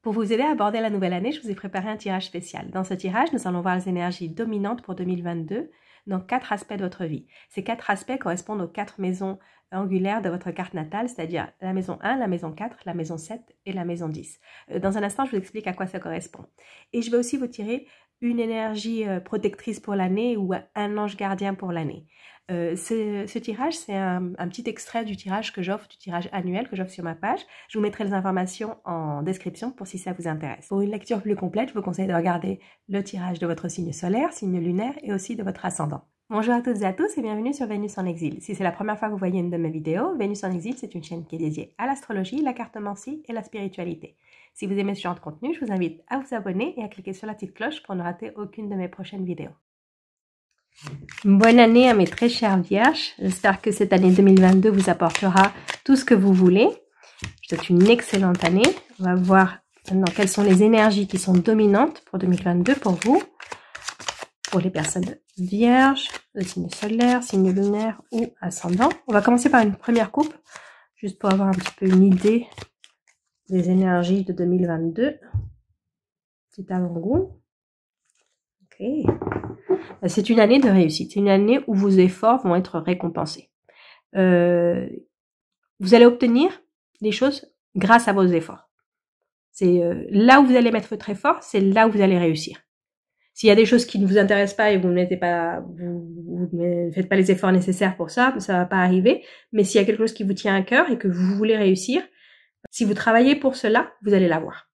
Pour vous aider à aborder la nouvelle année, je vous ai préparé un tirage spécial. Dans ce tirage, nous allons voir les énergies dominantes pour 2022 dans 4 aspects de votre vie. Ces 4 aspects correspondent aux 4 maisons angulaires de votre carte natale, c'est-à-dire la maison 1, la maison 4, la maison 7 et la maison 10. Dans un instant, je vous explique à quoi ça correspond. Et je vais aussi vous tirer une énergie protectrice pour l'année ou un ange gardien pour l'année. Ce tirage, c'est un petit extrait du tirage que j'offre, du tirage annuel que j'offre sur ma page. Je vous mettrai les informations en description pour si ça vous intéresse. Pour une lecture plus complète, je vous conseille de regarder le tirage de votre signe solaire, signe lunaire et aussi de votre ascendant. Bonjour à toutes et à tous et bienvenue sur Vénus en exil. Si c'est la première fois que vous voyez une de mes vidéos, Vénus en exil, c'est une chaîne qui est dédiée à l'astrologie, la cartomancie et la spiritualité. Si vous aimez ce genre de contenu, je vous invite à vous abonner et à cliquer sur la petite cloche pour ne rater aucune de mes prochaines vidéos. Bonne année à mes très chères vierges. J'espère que cette année 2022 vous apportera tout ce que vous voulez. Je vous souhaite une excellente année. On va voir maintenant quelles sont les énergies qui sont dominantes pour 2022 pour vous. Pour les personnes vierges, le signe solaire, signe lunaire ou ascendant. On va commencer par une première coupe, juste pour avoir un petit peu une idée des énergies de 2022. Petit avant-goût. Ok. C'est une année de réussite. C'est une année où vos efforts vont être récompensés. Vous allez obtenir des choses grâce à vos efforts. C'est là où vous allez mettre votre effort, c'est là où vous allez réussir. S'il y a des choses qui ne vous intéressent pas et vous ne faites pas les efforts nécessaires pour ça, ça va pas arriver. Mais s'il y a quelque chose qui vous tient à cœur et que vous voulez réussir, si vous travaillez pour cela, vous allez l'avoir.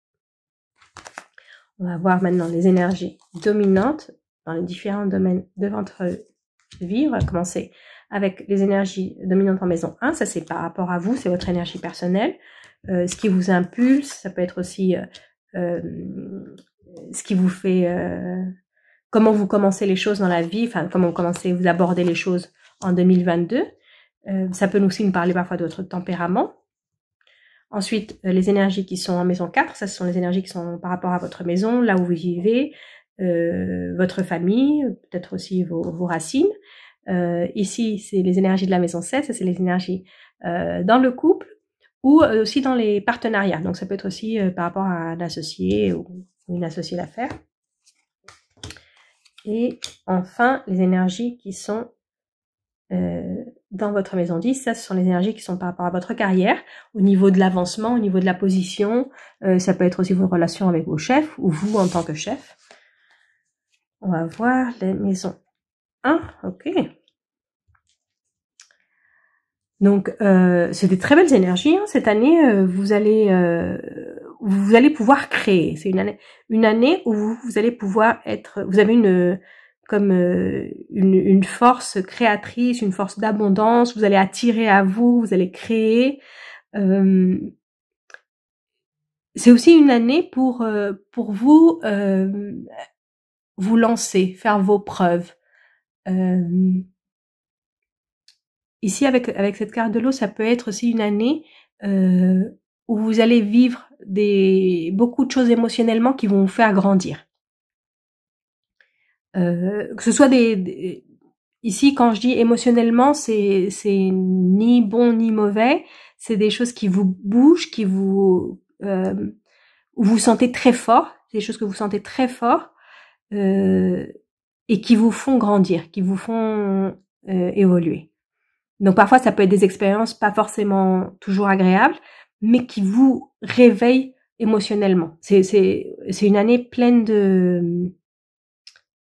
On va voir maintenant les énergies dominantes dans les différents domaines de votre vie. On va commencer avec les énergies dominantes en maison 1. Ça, c'est par rapport à vous, c'est votre énergie personnelle. Ce qui vous impulse, ça peut être aussi ce qui vous fait... comment vous commencez les choses dans la vie, enfin, comment vous abordez les choses en 2022. Ça peut aussi nous parler parfois de votre tempérament. Ensuite, les énergies qui sont en maison 4, ça, ce sont les énergies qui sont par rapport à votre maison, là où vous vivez, votre famille, peut-être aussi vos racines. Ici, c'est les énergies de la maison 7, ça c'est les énergies dans le couple ou aussi dans les partenariats. Donc ça peut être aussi par rapport à un associé ou une associée d'affaires. Et enfin, les énergies qui sont dans votre maison 10, ça ce sont les énergies qui sont par rapport à votre carrière, au niveau de l'avancement, au niveau de la position. Ça peut être aussi vos relations avec vos chefs ou vous en tant que chef. On va voir les maisons 1, ok. Donc, c'est des très belles énergies. Hein. Cette année, vous allez pouvoir créer. C'est une année où vous allez pouvoir être... Vous avez une force créatrice, une force d'abondance. Vous allez attirer à vous, vous allez créer. C'est aussi une année pour vous vous lancer, faire vos preuves. Ici, avec cette carte de l'eau, ça peut être aussi une année où vous allez vivre beaucoup de choses émotionnellement qui vont vous faire grandir. Que ce soit ici, quand je dis émotionnellement, c'est ni bon ni mauvais. C'est des choses qui vous bougent, où vous sentez très fort. C'est des choses que vous sentez très fort et qui vous font grandir, qui vous font évoluer. Donc parfois, ça peut être des expériences pas forcément toujours agréables, mais qui vous réveillent émotionnellement. C'est une année pleine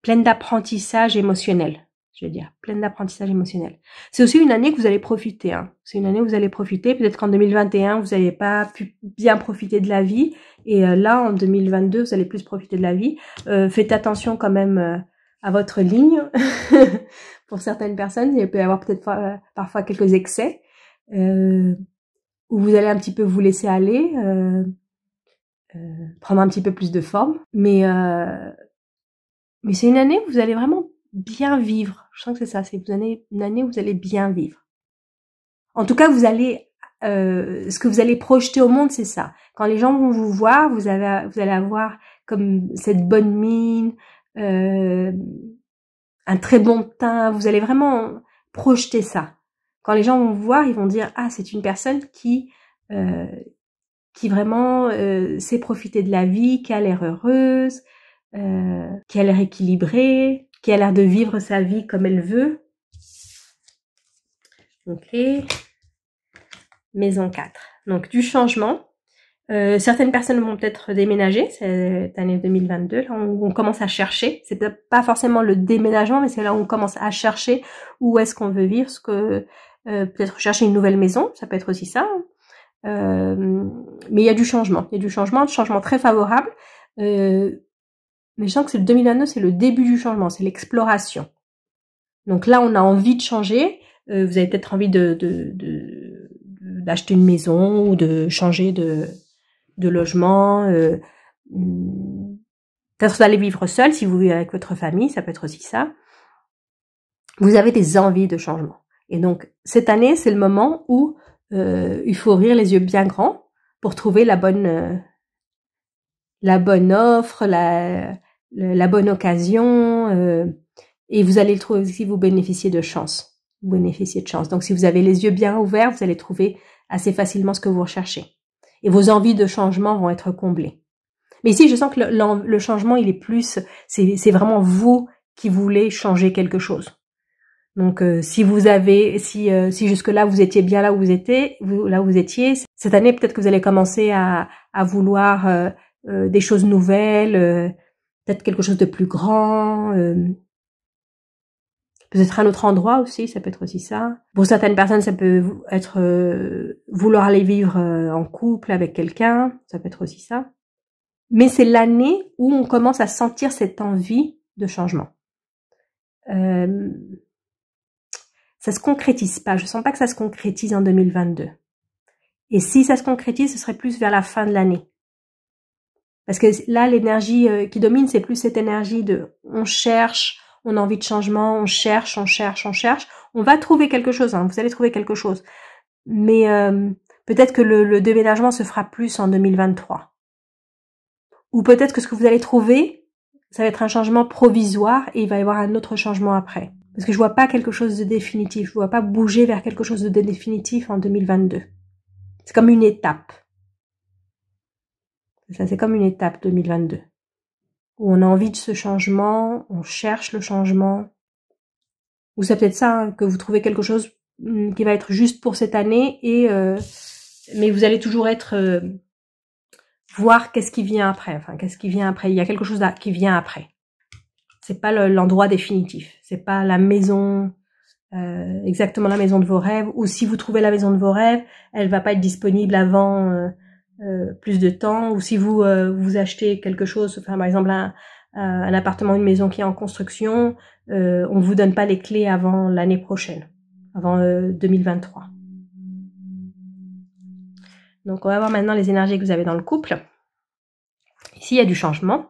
d'apprentissage émotionnel, je veux dire, pleine d'apprentissage émotionnel. C'est aussi une année que vous allez profiter. Hein. C'est une année où vous allez profiter. Peut-être qu'en 2021, vous n'avez pas pu bien profiter de la vie. Et là, en 2022, vous allez plus profiter de la vie. Faites attention quand même à votre ligne. Pour certaines personnes, il peut y avoir peut-être parfois quelques excès où vous allez un petit peu vous laisser aller, prendre un petit peu plus de forme. Mais c'est une année où vous allez vraiment bien vivre. Je sens que c'est ça, c'est une année où vous allez bien vivre. En tout cas, vous allez ce que vous allez projeter au monde, c'est ça. Quand les gens vont vous voir, vous allez avoir comme cette bonne mine, un très bon teint, vous allez vraiment projeter ça. Quand les gens vont vous voir, ils vont dire « Ah, c'est une personne qui qui vraiment sait profiter de la vie, qui a l'air heureuse, qui a l'air équilibrée, qui a l'air de vivre sa vie comme elle veut. Ok. Maison 4. Donc, du changement. Certaines personnes vont peut-être déménager cette année 2022. Là, on commence à chercher. C'est pas forcément le déménagement, mais c'est là où on commence à chercher où est-ce qu'on veut vivre. Peut-être chercher une nouvelle maison. Ça peut être aussi ça. Mais il y a du changement. Il y a du changement très favorable. Mais je sens que c'est le 2022, c'est le début du changement, c'est l'exploration. Donc là, on a envie de changer. Vous avez peut-être envie d'acheter une maison ou de changer de logement. Peut-être vous allez vivre seul si vous vivez avec votre famille, ça peut être aussi ça. Vous avez des envies de changement. Et donc, cette année, c'est le moment où il faut ouvrir les yeux bien grands pour trouver la bonne offre, la bonne occasion, et vous allez le trouver si vous bénéficiez de chance. Vous bénéficiez de chance. Donc, si vous avez les yeux bien ouverts, vous allez trouver assez facilement ce que vous recherchez. Et vos envies de changement vont être comblées. Mais ici, je sens que le changement, il est plus, c'est vraiment vous qui voulez changer quelque chose. Donc, si jusque-là vous étiez bien là où vous étiez, cette année peut-être que vous allez commencer à vouloir des choses nouvelles, peut-être quelque chose de plus grand, peut-être un autre endroit aussi, ça peut être aussi ça. Pour certaines personnes, ça peut être vouloir aller vivre en couple avec quelqu'un, ça peut être aussi ça. Mais c'est l'année où on commence à sentir cette envie de changement. Ça se concrétise pas. Je sens pas que ça se concrétise en 2022. Et si ça se concrétise, ce serait plus vers la fin de l'année. Parce que là, l'énergie qui domine, c'est plus cette énergie de on cherche, on a envie de changement, on cherche. On va trouver quelque chose, hein, vous allez trouver quelque chose. Mais peut-être que le déménagement se fera plus en 2023. Ou peut-être que ce que vous allez trouver, ça va être un changement provisoire et il va y avoir un autre changement après. Parce que je vois pas quelque chose de définitif. Je vois pas bouger vers quelque chose de définitif en 2022. C'est comme une étape. Ça, c'est comme une étape 2022. Où on a envie de ce changement, on cherche le changement. Ou c'est peut-être ça, hein, que vous trouvez quelque chose qui va être juste pour cette année mais vous allez toujours être voir qu'est-ce qui vient après. Enfin, qu'est-ce qui vient après. Il y a quelque chose qui vient après. C'est pas l'endroit définitif. C'est pas la maison, exactement la maison de vos rêves. Ou si vous trouvez la maison de vos rêves, elle va pas être disponible avant plus de temps. Ou si vous achetez quelque chose, enfin par exemple un appartement, une maison qui est en construction, on vous donne pas les clés avant l'année prochaine, avant 2023. Donc on va voir maintenant les énergies que vous avez dans le couple. Ici il y a du changement.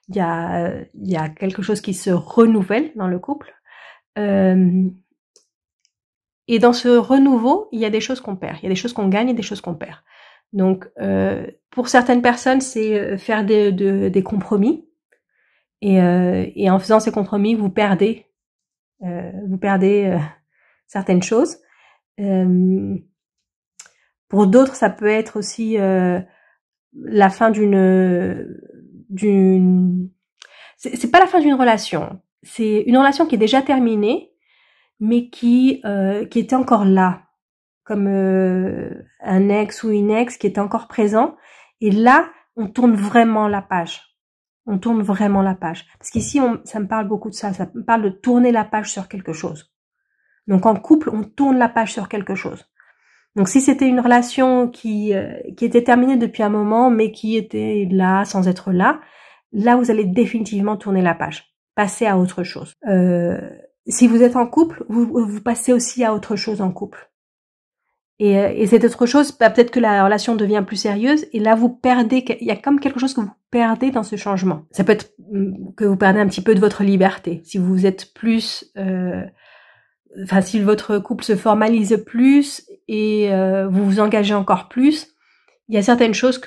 Il y a quelque chose qui se renouvelle dans le couple. Et dans ce renouveau, il y a des choses qu'on perd. Il y a des choses qu'on gagne et des choses qu'on perd. Donc, pour certaines personnes, c'est faire des compromis. Et en faisant ces compromis, vous perdez certaines choses. Pour d'autres, ça peut être aussi la fin c'est pas la fin d'une relation, c'est une relation qui est déjà terminée, mais qui était encore là, comme un ex ou une ex qui était encore présent. Et là, on tourne vraiment la page. On tourne vraiment la page. Parce qu'ici, ça me parle beaucoup de ça. Ça me parle de tourner la page sur quelque chose. Donc en couple, on tourne la page sur quelque chose. Donc si c'était une relation qui était terminée depuis un moment, mais qui était là sans être là, là vous allez définitivement tourner la page, passer à autre chose. Si vous êtes en couple, vous passez aussi à autre chose en couple. Et cette autre chose, peut-être que la relation devient plus sérieuse, et là vous perdez, il y a comme quelque chose que vous perdez dans ce changement. Ça peut être que vous perdez un petit peu de votre liberté, si vous êtes plus... Enfin, si votre couple se formalise plus et vous vous engagez encore plus, il y a certaines choses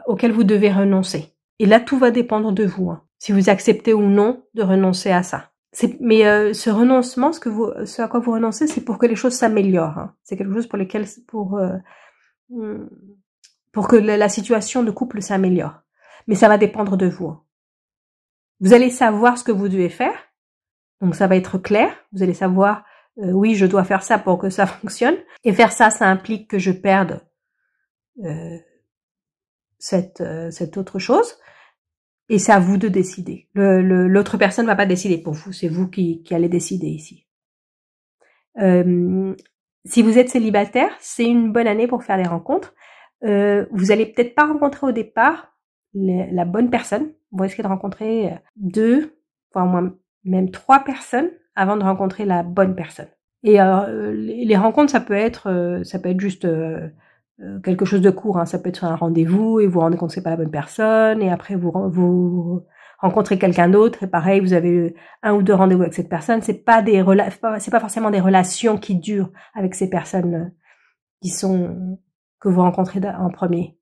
auxquelles vous devez renoncer. Et là, tout va dépendre de vous, hein, si vous acceptez ou non de renoncer à ça. Mais ce renoncement, ce à quoi vous renoncez, c'est pour que les choses s'améliorent. Hein. C'est quelque chose pour pour que la situation de couple s'améliore. Mais ça va dépendre de vous. Vous allez savoir ce que vous devez faire. Donc ça va être clair. Vous allez savoir, oui, je dois faire ça pour que ça fonctionne. Et faire ça, ça implique que je perde cette autre chose. Et c'est à vous de décider. L'autre personne ne va pas décider pour vous. C'est vous qui allez décider ici. Si vous êtes célibataire, c'est une bonne année pour faire des rencontres. Vous allez peut-être pas rencontrer au départ la bonne personne. Vous risquez de rencontrer 2, voire même 3 personnes avant de rencontrer la bonne personne. Et les rencontres, ça peut être juste quelque chose de court. Hein. Ça peut être un rendez-vous et vous vous rendez compte que c'est pas la bonne personne. Et après vous rencontrez quelqu'un d'autre et pareil, vous avez 1 ou 2 rendez-vous avec cette personne. C'est pas forcément des relations qui durent avec ces personnes que vous rencontrez en premier.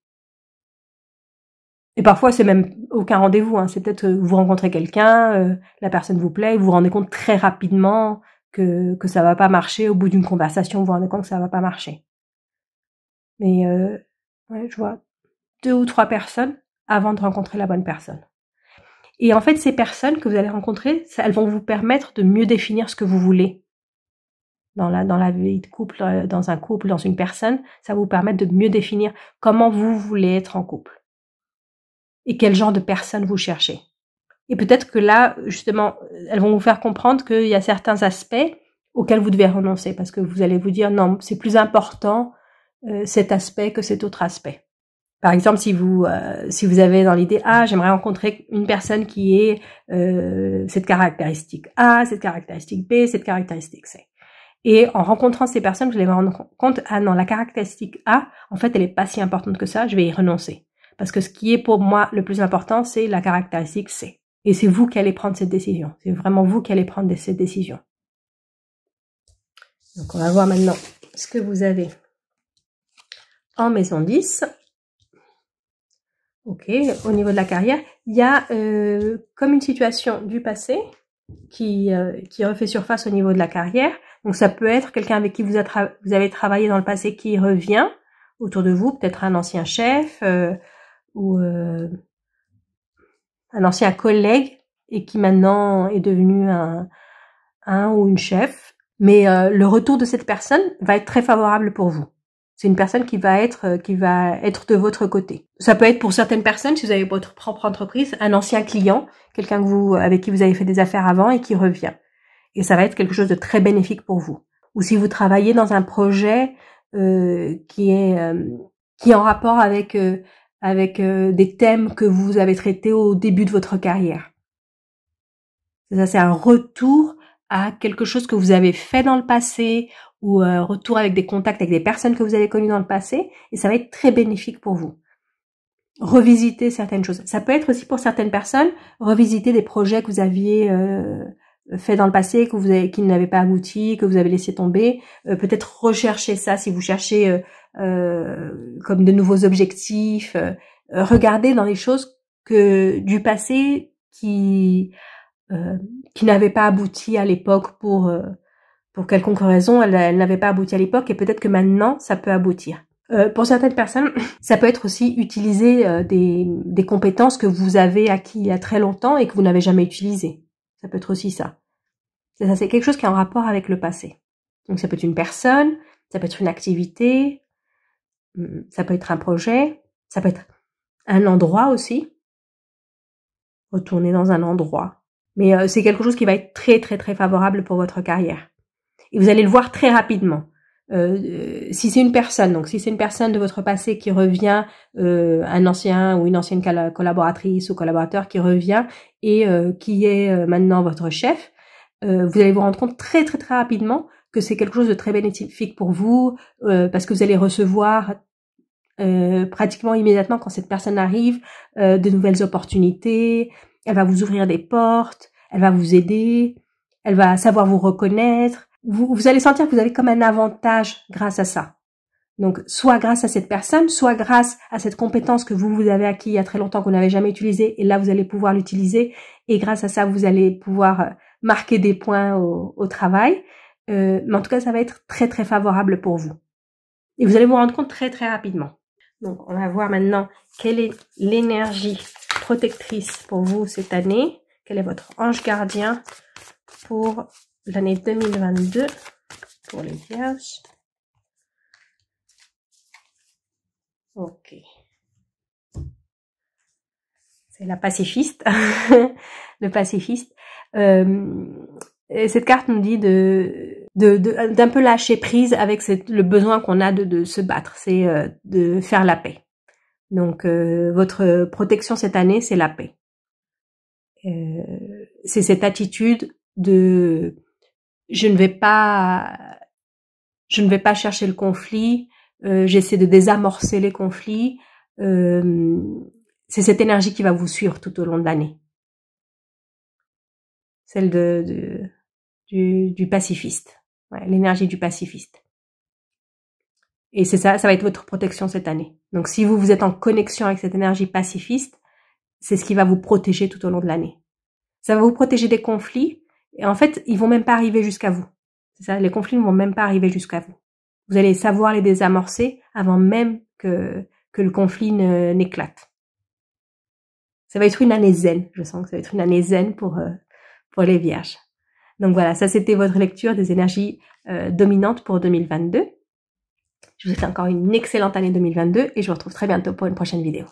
Et parfois, c'est même aucun rendez-vous. Hein. C'est peut-être vous rencontrez quelqu'un, la personne vous plaît, et vous vous rendez compte très rapidement que ça va pas marcher. Au bout d'une conversation, vous vous rendez compte que ça va pas marcher. Mais ouais, je vois 2 ou 3 personnes avant de rencontrer la bonne personne. Et en fait, ces personnes que vous allez rencontrer, elles vont vous permettre de mieux définir ce que vous voulez dans la vie de couple, dans un couple, dans une personne. Ça va vous permettre de mieux définir comment vous voulez être en couple et quel genre de personne vous cherchez. Et peut-être que là, justement, elles vont vous faire comprendre qu'il y a certains aspects auxquels vous devez renoncer parce que vous allez vous dire non, c'est plus important cet aspect que cet autre aspect. Par exemple, si vous avez dans l'idée j'aimerais rencontrer une personne qui est cette caractéristique A, cette caractéristique B, cette caractéristique C. Et en rencontrant ces personnes, vous allez vous rendre compte non, la caractéristique A, en fait, elle est pas si importante que ça, je vais y renoncer. Parce que ce qui est pour moi le plus important, c'est la caractéristique C. Et c'est vous qui allez prendre cette décision. C'est vraiment vous qui allez prendre cette décision. Donc on va voir maintenant ce que vous avez en maison 10. Ok, au niveau de la carrière, il y a comme une situation du passé qui refait surface au niveau de la carrière. Donc ça peut être quelqu'un avec qui vous avez travaillé dans le passé qui revient autour de vous, peut-être un ancien chef ou un ancien collègue et qui maintenant est devenu un ou une chef. Mais le retour de cette personne va être très favorable pour vous. C'est une personne qui va être de votre côté. Ça peut être pour certaines personnes, si vous avez votre propre entreprise, un ancien client, quelqu'un avec qui vous avez fait des affaires avant et qui revient. Et ça va être quelque chose de très bénéfique pour vous. Ou si vous travaillez dans un projet qui est en rapport avec des thèmes que vous avez traités au début de votre carrière. Ça, c'est un retour à quelque chose que vous avez fait dans le passé ou retour avec des contacts avec des personnes que vous avez connues dans le passé et ça va être très bénéfique pour vous. Revisiter certaines choses. Ça peut être aussi pour certaines personnes, revisiter des projets que vous aviez fait dans le passé, qui n'avaient pas abouti, que vous avez laissé tomber. Peut-être rechercher ça si vous cherchez comme de nouveaux objectifs. Regarder dans les choses du passé qui n'avaient pas abouti à l'époque pour quelconque raison, elle n'avait pas abouti à l'époque et peut-être que maintenant ça peut aboutir. Pour certaines personnes, ça peut être aussi utiliser des compétences que vous avez acquis il y a très longtemps et que vous n'avez jamais utilisées. Ça peut être aussi ça. Ça, c'est quelque chose qui est en rapport avec le passé. Donc ça peut être une personne, ça peut être une activité, ça peut être un projet, ça peut être un endroit aussi. Retourner dans un endroit. Mais c'est quelque chose qui va être très très très favorable pour votre carrière. Et vous allez le voir très rapidement. Si c'est une personne, donc si c'est une personne de votre passé qui revient, un ancien ou une ancienne collaboratrice ou collaborateur qui revient et qui est maintenant votre chef, vous allez vous rendre compte très très très rapidement que c'est quelque chose de très bénéfique pour vous, parce que vous allez recevoir pratiquement immédiatement quand cette personne arrive de nouvelles opportunités, elle va vous ouvrir des portes, elle va vous aider, elle va savoir vous reconnaître. Vous allez sentir que vous avez comme un avantage grâce à ça. Donc, soit grâce à cette personne, soit grâce à cette compétence que vous avez acquis il y a très longtemps, que vous n'avez jamais utilisée, et là, vous allez pouvoir l'utiliser, et grâce à ça, vous allez pouvoir marquer des points au travail. Mais en tout cas, ça va être très, très favorable pour vous. Et vous allez vous rendre compte très, très rapidement. Donc, on va voir maintenant quelle est l'énergie protectrice pour vous cette année. Quel est votre ange gardien pour l'année 2022 pour les vierges. Ok. C'est la pacifiste. Le pacifiste. Cette carte nous dit d'un peu lâcher prise avec le besoin qu'on a de se battre. C'est de faire la paix. Donc, votre protection cette année, c'est la paix. C'est cette attitude de je ne vais pas chercher le conflit, j'essaie de désamorcer les conflits. C'est cette énergie qui va vous suivre tout au long de l'année. Celle du pacifiste. Ouais, l'énergie du pacifiste. Et c'est ça va être votre protection cette année. Donc si vous êtes en connexion avec cette énergie pacifiste, c'est ce qui va vous protéger tout au long de l'année. Ça va vous protéger des conflits, et en fait, ils vont même pas arriver jusqu'à vous. C'est ça, les conflits ne vont même pas arriver jusqu'à vous. Vous allez savoir les désamorcer avant même que le conflit n'éclate. Ça va être une année zen, je sens que ça va être une année zen pour les vierges. Donc voilà, ça c'était votre lecture des énergies dominantes pour 2022. Je vous souhaite encore une excellente année 2022 et je vous retrouve très bientôt pour une prochaine vidéo.